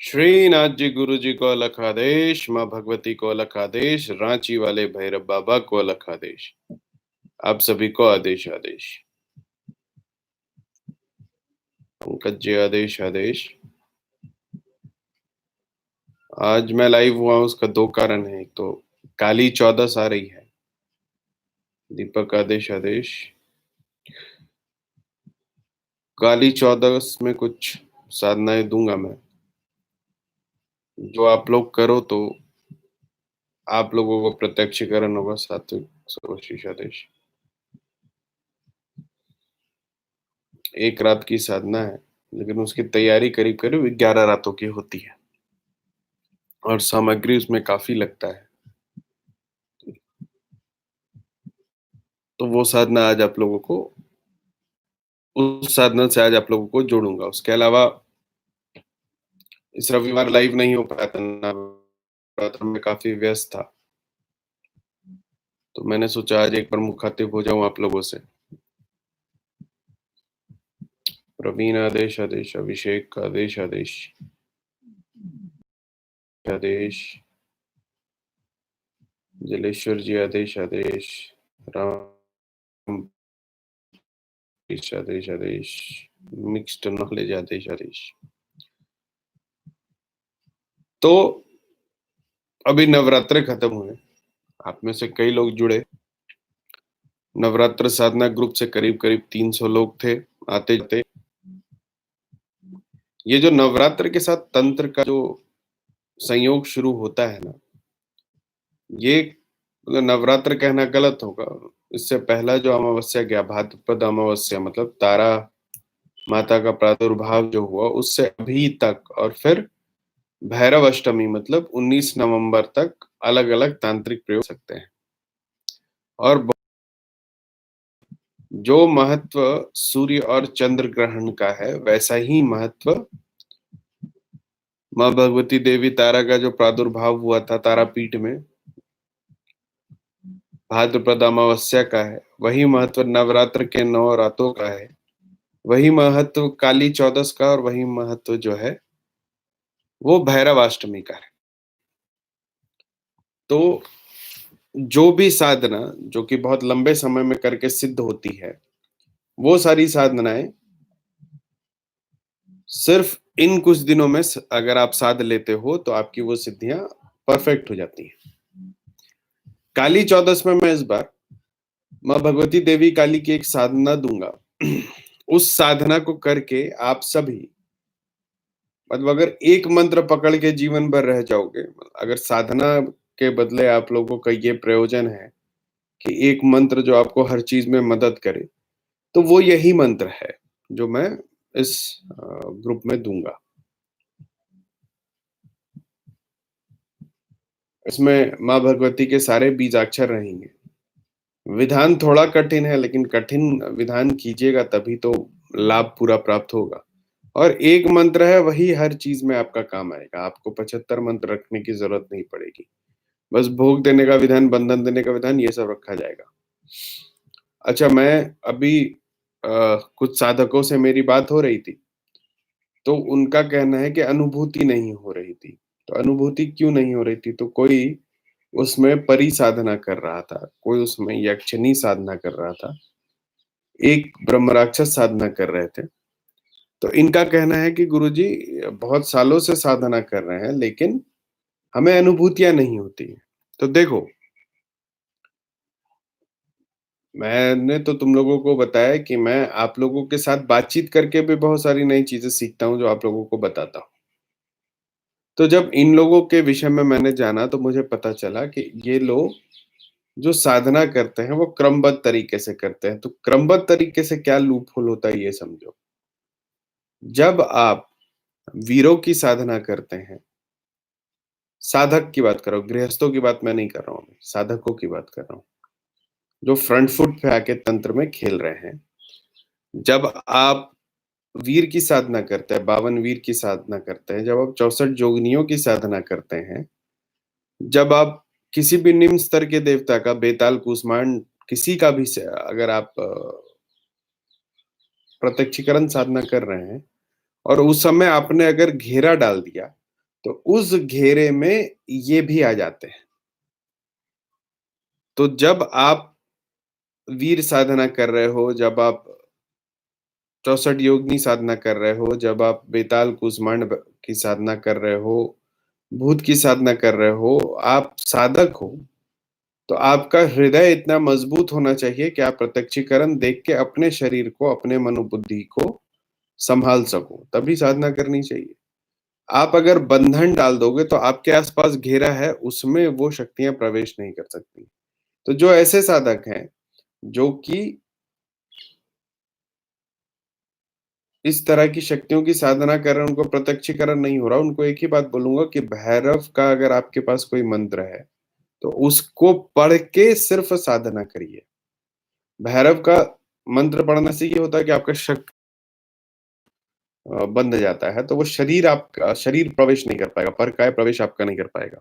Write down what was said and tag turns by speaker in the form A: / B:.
A: श्रीनाथ जी गुरु जी को अलख आदेश, माँ भगवती को अलख आदेश, रांची वाले भैरव बाबा को अलख आदेश। आप सभी को आदेश आदेश। पंकज जी आदेश आदेश। आज मैं लाइव हुआ हूँ, उसका दो कारण है। एक तो काली चौदस आ रही है। दीपक आदेश आदेश। काली चौदस में कुछ साधनाएं दूंगा मैं, जो आप लोग करो तो आप लोगों को प्रत्यक्षीकरण होगा। सात्विक सर्वशीष आदेश। एक रात की साधना है, लेकिन उसकी तैयारी करीब करीब 11 रातों की होती है और सामग्री उसमें काफी लगता है। तो वो साधना आज आप लोगों को, उस साधना से आज आप लोगों को जोड़ूंगा। उसके अलावा इस रविवार लाइव नहीं हो पाया था, नवरात्र में काफी व्यस्त था, तो मैंने सोचा आज एक बार मुखातिब हो जाऊं आप लोगों से। प्रवीण आदेश आदेश, अभिषेक आदेश आदेश आदेश, जलेश्वर जी आदेश आदेश, राम आदेश आदेश, मिक्स्ड नॉलेज आदेश आदेश। तो अभी नवरात्र खत्म हुए, आप में से कई लोग जुड़े। नवरात्र साधना ग्रुप से करीब करीब 300 लोग थे आते जाते। ये जो नवरात्र के साथ तंत्र का जो संयोग शुरू होता है ना, ये मतलब नवरात्र कहना गलत होगा। इससे पहला जो अमावस्या गया, भाद्रपद अमावस्या, मतलब तारा माता का प्रादुर्भाव जो हुआ, उससे अभी तक, और फिर भैरव अष्टमी मतलब 19 नवंबर तक अलग अलग तांत्रिक प्रयोग हो सकते हैं। और जो महत्व सूर्य और चंद्र ग्रहण का है, वैसा ही महत्व माँ भगवती देवी तारा का जो प्रादुर्भाव हुआ था तारापीठ में भाद्रपद अमावस्या का है। वही महत्व नवरात्र के 9 रातों का है, वही महत्व काली चौदस का, और वही महत्व जो है वो भैरवाष्टमी का है। तो जो भी साधना जो कि बहुत लंबे समय में करके सिद्ध होती है, वो सारी साधनाएं सिर्फ इन कुछ दिनों में अगर आप साध लेते हो तो आपकी वो सिद्धियां परफेक्ट हो जाती हैं। काली चौदस में मैं इस बार माँ भगवती देवी काली की एक साधना दूंगा। उस साधना को करके आप सभी, मतलब अगर एक मंत्र पकड़ के जीवन भर रह जाओगे, अगर साधना के बदले आप लोगों का ये प्रयोजन है कि एक मंत्र जो आपको हर चीज में मदद करे, तो वो यही मंत्र है जो मैं इस ग्रुप में दूंगा। इसमें माँ भगवती के सारे बीजाक्षर रहेंगे। विधान थोड़ा कठिन है, लेकिन कठिन विधान कीजिएगा तभी तो लाभ पूरा प्राप्त होगा। और एक मंत्र है, वही हर चीज में आपका काम आएगा। आपको 75 मंत्र रखने की जरूरत नहीं पड़ेगी। बस भोग देने का विधान, बंधन देने का विधान, ये सब रखा जाएगा। अच्छा, मैं अभी कुछ साधकों से मेरी बात हो रही थी, तो उनका कहना है कि अनुभूति नहीं हो रही थी। तो अनुभूति क्यों नहीं हो रही थी? तो कोई उसमें परी साधना कर रहा था, कोई उसमें यक्षिणी साधना कर रहा था, एक ब्रह्म राक्षस साधना कर रहे थे। तो इनका कहना है कि गुरुजी बहुत सालों से साधना कर रहे हैं, लेकिन हमें अनुभूतियां नहीं होती हैं। तो देखो, मैंने तो तुम लोगों को बताया कि मैं आप लोगों के साथ बातचीत करके भी बहुत सारी नई चीजें सीखता हूँ, जो आप लोगों को बताता हूँ। तो जब इन लोगों के विषय में मैंने जाना, तो मुझे पता चला कि ये लोग जो साधना करते हैं वो क्रमबद्ध तरीके से करते हैं। तो क्रमबद्ध तरीके से क्या लूपहोल होता है ये समझो। जब आप वीरों की साधना करते हैं, साधक की बात कर रहा हूँ, गृहस्थों की बात मैं नहीं कर रहा हूँ, साधकों की बात कर रहा हूँ, जो फ्रंट फुट पे आके तंत्र में खेल रहे हैं। जब आप वीर की साधना करते हैं, 52 वीर की साधना करते हैं, जब आप 64 जोगिनियों की साधना करते हैं, जब आप किसी भी निम्न स्तर के देवता का, बेताल, कूष्मांड, किसी का भी से अगर आप प्रत्यक्षीकरण साधना कर रहे हैं और उस समय आपने अगर घेरा डाल दिया, तो उस घेरे में ये भी आ जाते हैं। तो जब आप वीर साधना कर रहे हो, जब आप 64 योगिनी साधना कर रहे हो, जब आप बेताल कूष्मांड की साधना कर रहे हो, भूत की साधना कर रहे हो, आप साधक हो, तो आपका हृदय इतना मजबूत होना चाहिए कि आप प्रत्यक्षीकरण देख के अपने शरीर को, अपने मनोबुद्धि को सँभाल सको, तभी साधना करनी चाहिए। आप अगर बंधन डाल दोगे तो आपके आस-पास घेरा है, उसमें वो शक्तियाँ प्रवेश नहीं कर सकती। तो जो ऐसे साधक हैं, जो कि इस तरह की शक्तियों की साधना कर रहे हैं, उनको प्रत्यक्षीकरण नहीं हो रहा, उनको एक ही बात बोलूँगा कि भैरव का अगर आपके पास कोई मंत्र है, तो उसको पढ़ के सिर्फ़ साधना करिए। भैरव का मंत्र पढ़ने से ये होता है कि आपका बंध जाता है, तो वो शरीर आपका शरीर प्रवेश नहीं कर पाएगा, परकाय प्रवेश आपका नहीं कर पाएगा।